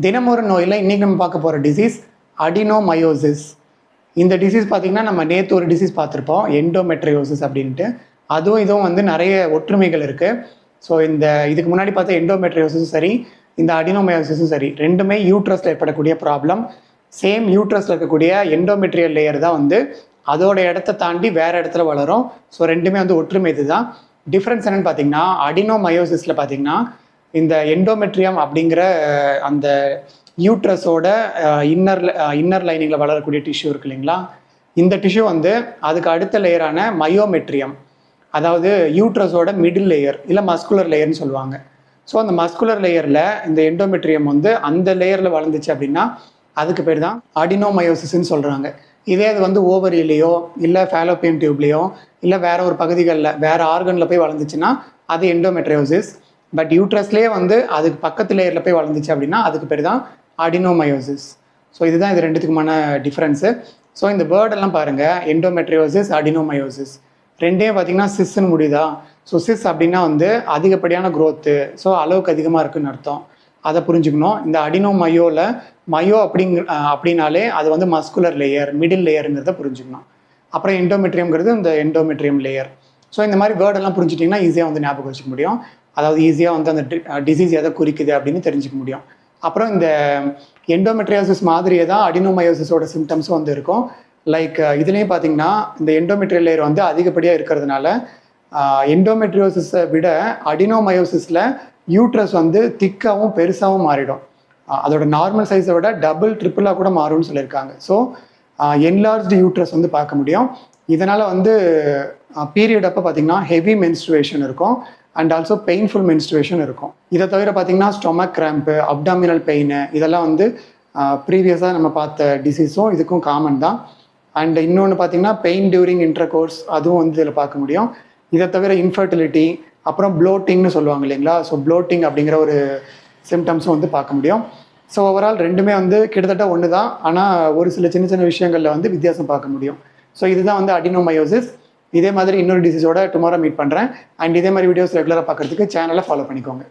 தினமொரு நோயில் இன்றைக்கி நம்ம பார்க்க போகிற டிசீஸ் அடினோமயோசிஸ். இந்த டிசீஸ் பார்த்திங்கன்னா நம்ம நேற்று ஒரு டிசீஸ் பார்த்துருப்போம், எண்டோமெட்ரியோசிஸ் அப்படின்ட்டு. அதுவும் இதுவும் வந்து நிறைய ஒற்றுமைகள் இருக்குது. ஸோ இதுக்கு முன்னாடி பார்த்தா எண்டோமெட்ரியோசிஸும் சரி, இந்த அடினோமயோசிஸும் சரி, ரெண்டுமே யூட்ரஸில் ஏற்படக்கூடிய ப்ராப்ளம். சேம் யூட்ரஸில் இருக்கக்கூடிய எண்டோமெட்ரியல் லேயர் தான் வந்து அதோட இடத்த தாண்டி வேறு இடத்துல வளரும். ஸோ ரெண்டுமே வந்து ஒற்றுமை இது தான். டிஃப்ரென்ஸ் என்னென்னு பார்த்தீங்கன்னா, அடினோமயோசிஸில் பார்த்தீங்கன்னா இந்த எண்டோமெட்ரியம் அப்படிங்கிற அந்த யூட்ரஸோட இன்னர் லைனிங்கில் வளரக்கூடிய டிஷ்யூ இருக்கு இல்லைங்களா, இந்த டிஷ்யூ வந்து அதுக்கு அடுத்த லேயரான மயோமெட்ரியம், அதாவது யூட்ரஸோட மிடில் லேயர் இல்லை மஸ்குலர் லேயர்னு சொல்லுவாங்க. ஸோ அந்த மஸ்குலர் லேயரில் இந்த எண்டோமெட்ரியம் வந்து அந்த லேயரில் வளர்ந்துச்சு அப்படின்னா அதுக்கு பேர் தான் அடினோமயோசிஸ்ன்னு சொல்கிறாங்க. இதே அது வந்து ஓவரிலேயோ இல்லை ஃபேலோப்பியன் டியூப்லேயோ இல்லை வேறு ஒரு பகுதிகளில் வேறு ஆர்கனில் போய் வளர்ந்துச்சுன்னா அது எண்டோமெட்ரியோசிஸ். பட் யூட்ரஸ்லேயே வந்து அதுக்கு பக்கத்து லேயரில் போய் வளர்ந்துச்சு அப்படின்னா அதுக்கு பேர் தான் அடினோமயோசிஸ். ஸோ இதுதான் இது ரெண்டுத்துக்குமான டிஃப்ரென்ஸு. ஸோ இந்த வேர்டெல்லாம் பாருங்கள், எண்டோமெட்ரியோசிஸ், அடினோமயோசிஸ் ரெண்டையும் பார்த்தீங்கன்னா சிஸ்ன்னு முடியுதா. ஸோ சிஸ் அப்படின்னா வந்து அதிகப்படியான க்ரோத்து, ஸோ அளவுக்கு அதிகமாக இருக்குதுன்னு அர்த்தம். அதை புரிஞ்சுக்கணும். இந்த அடினோமயோவில் மயோ அப்படின்னாலே அது வந்து மஸ்குலர் லேயர், மிடில் லேயருங்கிறத புரிஞ்சுக்கணும். அப்புறம் எண்டோமெட்ரியம்ங்கிறது இந்த எண்டோமெட்ரியம் லேயர். ஸோ இந்த மாதிரி வேர்டெல்லாம் புரிஞ்சுட்டிங்கன்னா ஈஸியாக வந்து ஞாபகம் வச்சுக்க முடியும். அதாவது ஈஸியாக வந்து அந்த டிசீஸ் எதை குறிக்குது அப்படின்னு தெரிஞ்சுக்க முடியும். அப்புறம் இந்த எண்டோமெட்ரியோசிஸ் மாதிரியே தான் அடினோமயோசிஸோட சிம்டம்ஸும் வந்து இருக்கும். லைக் இதுலேயும் பார்த்தீங்கன்னா இந்த எண்டோமெட்ரியல் லேயர் வந்து அதிகப்படியாக இருக்கிறதுனால எண்டோமெட்ரியோசிஸை விட அடினோமயோசிஸில் யூட்ரஸ் வந்து திக்காகவும் பெருசாகவும் மாறிடும். அதோட நார்மல் சைஸை விட டபுள் ட்ரிப்பிளாக கூட மாறும்னு சொல்லியிருக்காங்க. ஸோ என்லார்ஜ்டு யூட்ரஸ் வந்து பார்க்க முடியும். இதனால் வந்து பீரியட் அப்போ பார்த்திங்கன்னா ஹெவி மென்ஸ்ட்ருவேஷன் இருக்கும் அண்ட் ஆல்சோ பெயின்ஃபுல் மென்ஸ்ட்ருவேஷன் இருக்கும். இதை தவிர பார்த்திங்கன்னா ஸ்டொமக் கிராம்ப்பு, அப்டாமினல் பெயின் இதெல்லாம் வந்து ப்ரீவியஸாக நம்ம பார்த்த டிசீஸும் இதுக்கும் காமன் தான். அண்ட் இன்னொன்று பார்த்திங்கன்னா பெயின் டியூரிங் இன்டர்கோர்ஸ், அதுவும் வந்து இதில் பார்க்க முடியும். இதை தவிர இன்ஃபர்டிலிட்டி, அப்புறம் ப்ளோட்டிங்னு சொல்லுவாங்க இல்லைங்களா, ஸோ ப்ளோட்டிங் அப்படிங்கிற ஒரு சிம்டம்ஸும் வந்து பார்க்க முடியும். ஸோ ஓவரால் ரெண்டுமே வந்து கிட்டத்தட்ட ஒன்று தான், ஆனால் ஒரு சில சின்ன சின்ன விஷயங்களில் வந்து வித்தியாசம் பார்க்க முடியும். ஸோ இதுதான் வந்து அடினோமயோசிஸ். இதே மாதிரி இன்னொரு டிசீஸோட டுமாரோ மீட் பண்ணுறேன். அண்ட் இதே மாதிரி வீடியோஸ் ரெகுலராக பார்க்குறதுக்கு சேனலை ஃபாலோ பண்ணிக்கோங்க.